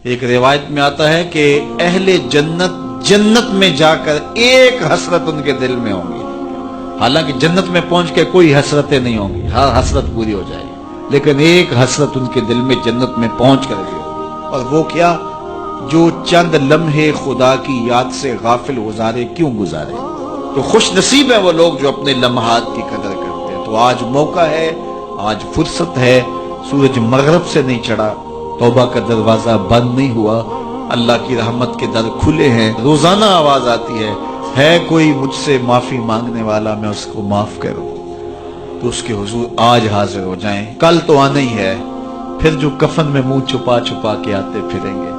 ایک روایت میں آتا ہے کہ اہل جنت جنت میں جا کر ایک حسرت ان کے دل میں ہوں گی، حالانکہ جنت میں پہنچ کے کوئی حسرتیں نہیں ہوں گی، ہر حسرت پوری ہو جائے گی، لیکن ایک حسرت ان کے دل میں جنت میں پہنچ کر بھی ہوگی، اور وہ کیا؟ جو چند لمحے خدا کی یاد سے غافل گزارے کیوں گزارے؟ تو خوش نصیب ہیں وہ لوگ جو اپنے لمحات کی قدر کرتے ہیں۔ تو آج موقع ہے، آج فرصت ہے، سورج مغرب سے نہیں چڑھا، توبہ کا دروازہ بند نہیں ہوا، اللہ کی رحمت کے در کھلے ہیں، روزانہ آواز آتی ہے کوئی مجھ سے معافی مانگنے والا، میں اس کو معاف کروں، تو اس کے حضور آج حاضر ہو جائیں، کل تو آنا ہی ہے، پھر جو کفن میں منہ چھپا چھپا کے آتے پھریں گے،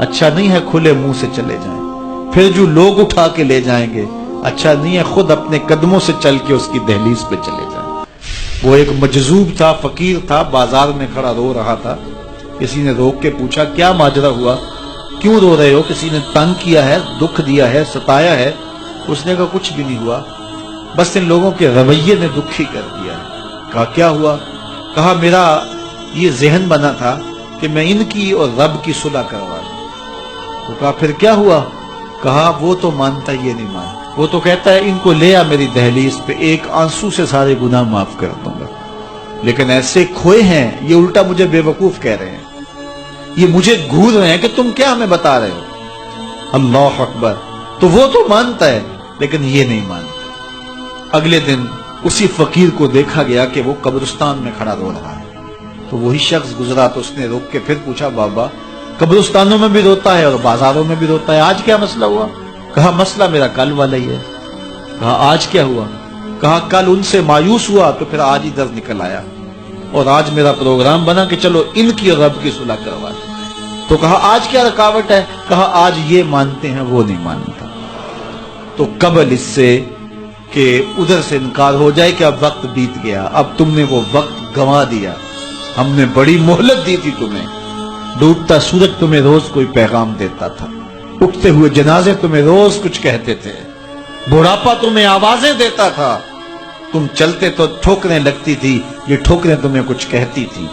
اچھا نہیں ہے کھلے منہ سے چلے جائیں، پھر جو لوگ اٹھا کے لے جائیں گے، اچھا نہیں ہے خود اپنے قدموں سے چل کے اس کی دہلیز پہ چلے جائیں۔ وہ ایک مجذوب تھا، فقیر تھا، بازار میں کھڑا رو رہا تھا، کسی نے روک کے پوچھا کیا ماجرا ہوا، کیوں رو رہے ہو، کسی نے تنگ کیا ہے، دکھ دیا ہے، ستایا ہے؟ اس نے کہا کچھ بھی نہیں ہوا، بس ان لوگوں کے رویے نے دکھی کر دیا ہے۔ کہا کیا ہوا؟ کہا میرا یہ ذہن بنا تھا کہ میں ان کی اور رب کی صلح کروا دوں۔ تو کہا پھر کیا ہوا؟ کہا وہ تو مانتا یہ نہیں مانتا، وہ تو کہتا ہے ان کو لے آ میری دہلیز پہ، ایک آنسو سے سارے گناہ معاف کر دوں گا، لیکن ایسے کھوئے ہیں یہ الٹا مجھے بے وقوف کہہ رہے ہیں، یہ مجھے گھور رہے ہیں کہ تم کیا ہمیں بتا رہے ہو۔ اللہ اکبر! تو وہ تو مانتا ہے لیکن یہ نہیں مانتا۔ اگلے دن اسی فقیر کو دیکھا گیا کہ وہ قبرستان میں کھڑا رو رہا ہے، تو وہی شخص گزرا تو اس نے روک کے پھر پوچھا بابا قبرستانوں میں بھی روتا ہے اور بازاروں میں بھی روتا ہے، آج کیا مسئلہ ہوا؟ کہا مسئلہ میرا کل والا ہی ہے۔ کہا آج کیا ہوا؟ کہا کل ان سے مایوس ہوا تو پھر آج ہی درد نکل آیا، اور آج میرا پروگرام بنا کہ چلو ان کی رب کی صلح کروا دیں۔ تو کہا آج کیا رکاوٹ ہے؟ کہا آج یہ مانتے ہیں وہ نہیں مانتا۔ تو قبل اس سے کہ ادھر سے انکار ہو جائے کہ اب وقت بیت گیا، اب تم نے وہ وقت گنوا دیا، ہم نے بڑی مہلت دی تھی تمہیں، ڈوبتا سورج تمہیں روز کوئی پیغام دیتا تھا، اٹھتے ہوئے جنازے تمہیں روز کچھ کہتے تھے، بڑھاپا تمہیں آوازیں دیتا تھا، تم چلتے تو ٹھوکریں لگتی تھی، یہ ٹھوکریں تمہیں کچھ کہتی تھی،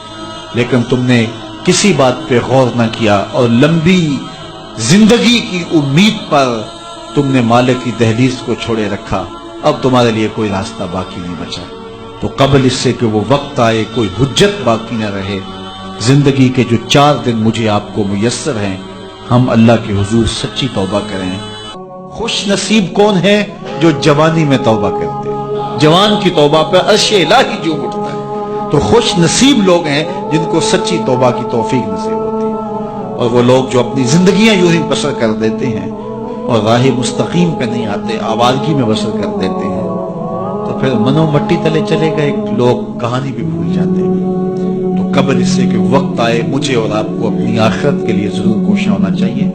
لیکن تم نے کسی بات پہ غور نہ کیا، اور لمبی زندگی کی امید پر تم نے مالک کی دہلیز کو چھوڑے رکھا، اب تمہارے لیے کوئی راستہ باقی نہیں بچا۔ تو قبل اس سے کہ وہ وقت آئے کوئی حجت باقی نہ رہے، زندگی کے جو 4 دن مجھے آپ کو میسر ہیں، ہم اللہ کے حضور سچی توبہ کریں۔ خوش نصیب کون ہے؟ جو جوانی میں توبہ کرتے ہیں، جوان کی توبہ پہ عرش الہی جو اٹھتا ہے۔ تو خوش نصیب لوگ ہیں جن کو سچی توبہ کی توفیق نصیب ہوتی ہے، اور وہ لوگ جو اپنی زندگیاں یوں ہی بسر کر دیتے ہیں اور راہ مستقیم پہ نہیں آتے، آوارگی میں بسر کر دیتے ہیں، تو پھر منو مٹی تلے چلے گئے، لوگ کہانی بھی بھول جاتے ہیں۔ تو قبل اس سے کہ وقت آئے مجھے اور آپ کو اپنی آخرت کے لیے ضرور کوشاں ہونا چاہیے،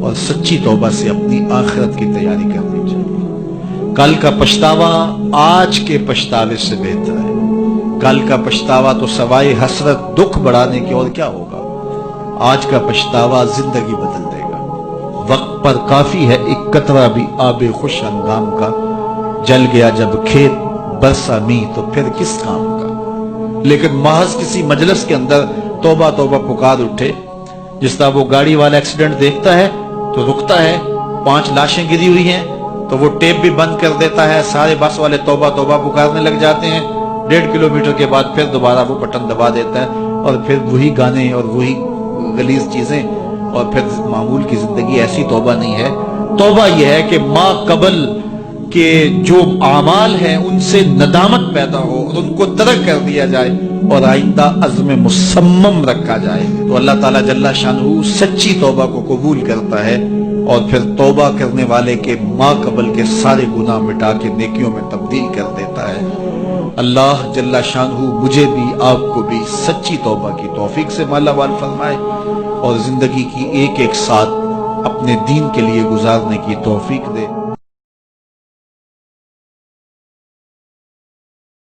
اور سچی توبہ سے اپنی آخرت کی تیاری کرنی چاہیے۔ کل کا پچھتاوا آج کے پچھتاوے سے بہتر ہے۔ کل کا پچھتاوا تو سوائے حسرت دکھ بڑھانے کے اور کیا ہوگا، آج کا پچھتاوا زندگی بدل دے گا۔ وقت پر کافی ہے ایک قطرہ بھی آب خوش ہنگام کا، جل گیا جب کھیت برسا می تو پھر کس کام کا۔ لیکن محض کسی مجلس کے اندر توبہ توبہ پکار اٹھے، جس طرح وہ گاڑی والا ایکسیڈنٹ دیکھتا ہے تو رکتا ہے، 5 لاشیں گری ہوئی ہیں تو وہ ٹیپ بھی بند کر دیتا ہے، سارے بس والے توبہ توبہ پکارنے لگ جاتے ہیں، 1.5 کلومیٹر کے بعد پھر دوبارہ وہ بٹن دبا دیتا ہے، اور پھر وہی گانے اور وہی غلیظ چیزیں، اور پھر معمول کی زندگی۔ ایسی توبہ نہیں ہے۔ توبہ یہ ہے کہ ما قبل کہ جو اعمال ہیں ان سے ندامت پیدا ہو اور ان کو ترک کر دیا جائے، اور آئندہ عزم مصمم رکھا جائے، تو اللہ تعالیٰ جل شانہ سچی توبہ کو قبول کرتا ہے، اور پھر توبہ کرنے والے کے ما قبل کے سارے گناہ مٹا کے نیکیوں میں تبدیل کر دیتا ہے۔ اللہ جل شانہ مجھے بھی آپ کو بھی سچی توبہ کی توفیق سے مالا مال فرمائے، اور زندگی کی ایک ایک ساتھ اپنے دین کے لیے گزارنے کی توفیق دے۔